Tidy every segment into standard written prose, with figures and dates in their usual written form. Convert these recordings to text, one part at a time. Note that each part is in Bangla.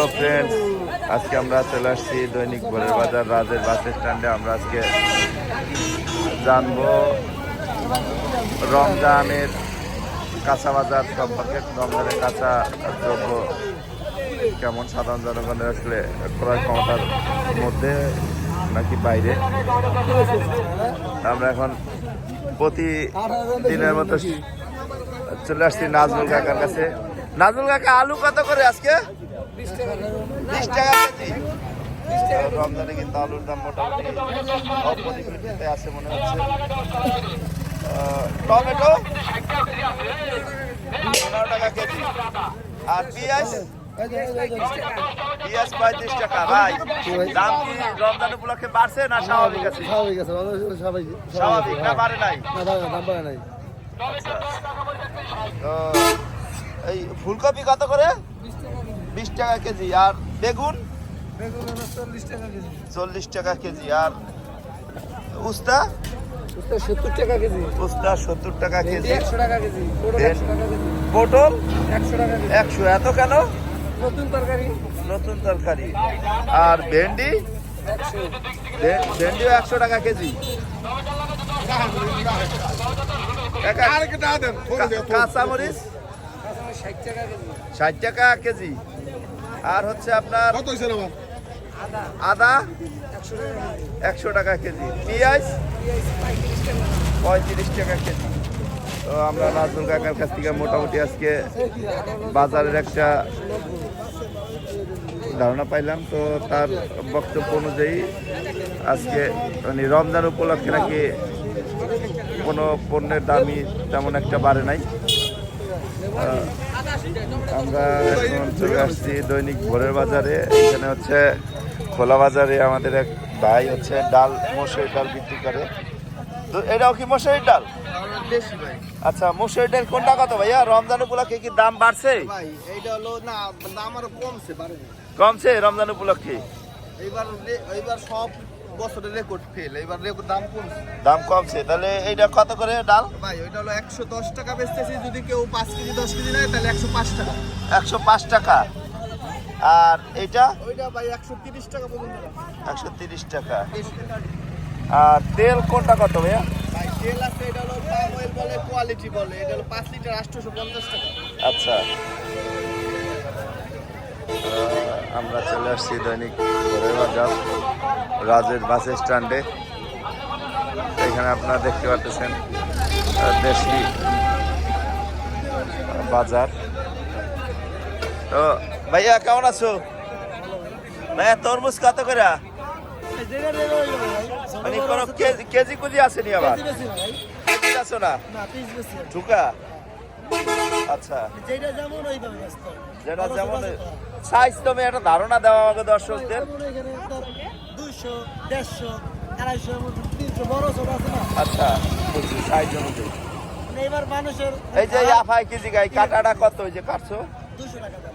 তো ফ্রেন্ডস, আজকে আমরা চলে আসছি দৈনিক ভোরের বাজার রাজের বাস স্ট্যান্ডে। আমরা আজকে জানবো রমজানের কাঁচা বাজার সম্পর্কে। রমজানের কাঁচা দ্রব্য কেমন সাধারণ জনগণের আসলে ক্রয় ক্ষমতার মধ্যে নাকি বাইরে। আমরা এখন প্রতিদিনের মতো চলে আসছি নাজমুল কাকার কাছে। নাজমুল কাকা, আলু কত করে আজকে? 20 টাকা কেজি। রমজানে কিন্তু আলুর দাম মোটামুটি অপরিবর্তিত আছে মনে হচ্ছে। টমেটো 15 টাকা কেজি। আর পেঁয়াজ 35 টাকা। ভাই, দাম কি রমজান উপলক্ষে বাড়ছে না স্বাভাবিক আছে? স্বাভাবিক না, বাড়ে নাই? তো এই ফুলকপি কত করে? 20 টাকা কেজি। আর বেগুন 40 টাকা কেজি। আর উস্তা 70 টাকা কেজি। উস্তা 70 টাকা কেজি। 100 টাকা কেজি। পটল 100 টাকা কেজি। 100। এত কেন? নতুন তরকারি। নতুন তরকারি। আর ভেন্ডি? ভেন্ডিও 100 টাকা কেজি। কাঁচামরিচ 60 টাকা কেজি। আর হচ্ছে আপনার আদা 100 টাকা কেজি। পেঁয়াজ 35 টাকা কেজি। তো আমরা নাজমুল কাকার কাছ থেকে মোটামুটি আজকে বাজারের একটা ধারণা পাইলাম। তো তার বক্তব্য অনুযায়ী আজকে মানে রমজান উপলক্ষে নাকি কোনো পণ্যের দামই তেমন একটা বাড়ে নাই। আমরা এখন চলে আসছি দৈনিক ভোরের বাজারে। এখানে হচ্ছে খোলা বাজারে আমাদের এক ভাই হচ্ছে ডাল, মসুরির ডাল বিক্রি করে। তো এটাও কি মসুরির ডাল? আচ্ছা, মসুরির ডাল কোনটা কত ভাইয়া? রমজান উপলক্ষে কি দাম বাড়ছে? কমছে রমজান উপলক্ষে? এইবার সব বছরের রেকর্ড ফেল। এইবার দাম কমছে। দাম কমছে। তাহলে এইটা কত করে ডাল? ভাই ওইটা হলো 110 টাকা বেচতেছি। যদি কেউ 5 কেজি 10 কেজি নেয় তাহলে 105 টাকা। 105 টাকা। আর এইটা? ওইটা ভাই 130 টাকা পর্যন্ত। 130 টাকা। আর তেল কোনটা কত ভাইয়া? ভাই তেল আছে, এটা হলো পাম অয়েল বলে, কোয়ালিটি বলে। এটা হলো 5 লিটার 850 টাকা। আচ্ছা, আমরা চলে আসছি দৈনিক ভোরের বাজার রাজের বাস স্ট্যান্ডে। এখানে আপনারা দেখতে পাচ্ছেন দেশি বাজার। তো ভাইয়া কেমন আছো? ভাইয়া তরমুজ কত করে? মানে কোনো কেজি কুজি আসেনি আবার? কেজি আছো না? ঠুকা। আচ্ছা, যেটা যেমন সাইজ। তুমি একটা ধারণা দেওয়া আমাকে দর্শকদের। 200, 150, 250, 300 বড় ছোট আছে না? আচ্ছা, বুঝছি, সাইজ অনুযায়ী। এবার মানুষের এই যে আফাই কেজি গাই কাটাটা কত? ওই যে কাটছো 200 টাকা দেন।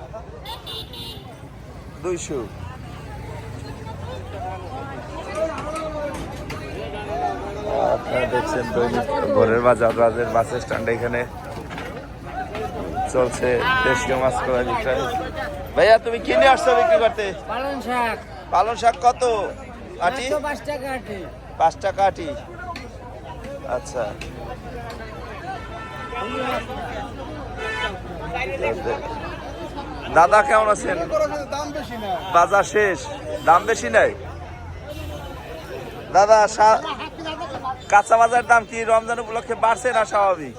200। আপনারা দেখছেন দৈনিক ভোরের বাজার রাজের বাস স্ট্যান্ড। এখানে চলছে দেশীয় মাছ করা বিক্রয়। ভাইয়া তুমি কিনে আসছো বিক্রি করতে? পালং শাক। পালং শাক কত আটি? 5 টাকা আটি। 5 টাকা আটি। আচ্ছা, দাদা কেমন আছেন? দাম বেশি না। বাজার শেষ, দাম বেশি নাই দাদা। কাঁচা বাজার দাম কি রমজান উপলক্ষে বাড়ছে না স্বাভাবিক?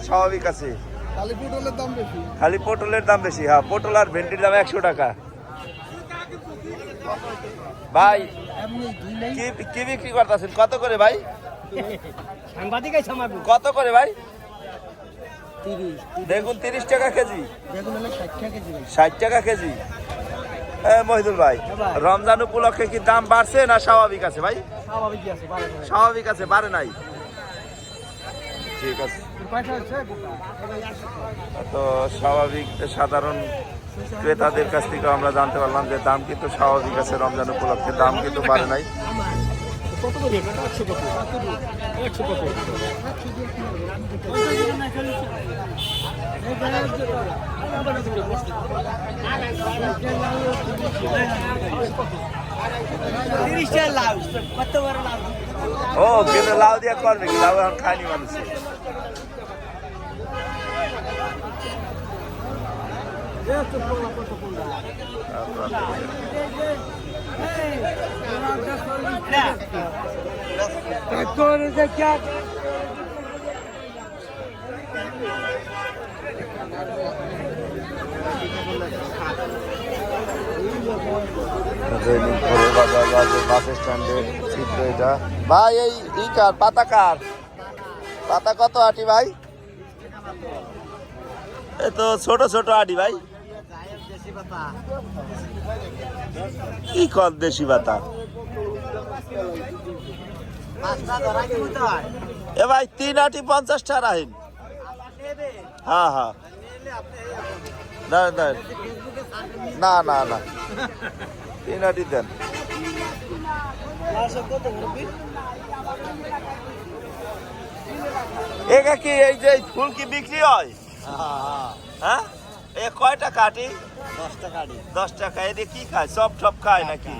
স্বাভাবিক আছে। খালি পটলের দাম বেশি। খালি পটলের দাম বেশি। হ্যাঁ, পটল আর ভেন্ডির দাম 100 টাকা। ভাই কি বিক্রি করতেছেন? কত করে ভাই? কত করে ভাই? বেগুন 30 টাকা কেজি। 60 টাকা কেজি। মহিদুল ভাই, রমজান উপলক্ষে কি দাম বাড়ছে না স্বাভাবিক আছে ভাই? স্বাভাবিক আছে, বাড়ে নাই। ঠিক আছে। তো স্বাভাবিক সাধারণ ক্রেতাদের কাছ থেকে আমরা জানতে পারলাম যে দাম কিন্তু স্বাভাবিক আছে। রমজান উপলক্ষে দাম কিন্তু বাড়ে নাই। তিরিশটা লাউ কত বড় লাউ ও কিন্তু লাউ দিয়ে করবে কি লাউ এখন খায়নি মানুষে দৈনিক ভোরের বাজার বাস স্ট্যান্ডের চিত্র এটা ভাই এই কার পাতা কার পাতা কত আটি ভাই এ তো ছোট ছোট আটি ভাই কি কর দেশি পাতা এ ভাই 3 আটি 50 টাকা রাখেন হ্যাঁ হ্যাঁ না না না 3 আটি দেন একা কি এই যে ফুল কি বিক্রি হয় হ্যাঁ এ কয় টাকা আটি 10 টাকা 10 টাকা এদিকে কি খায় সব টপ খায় নাকি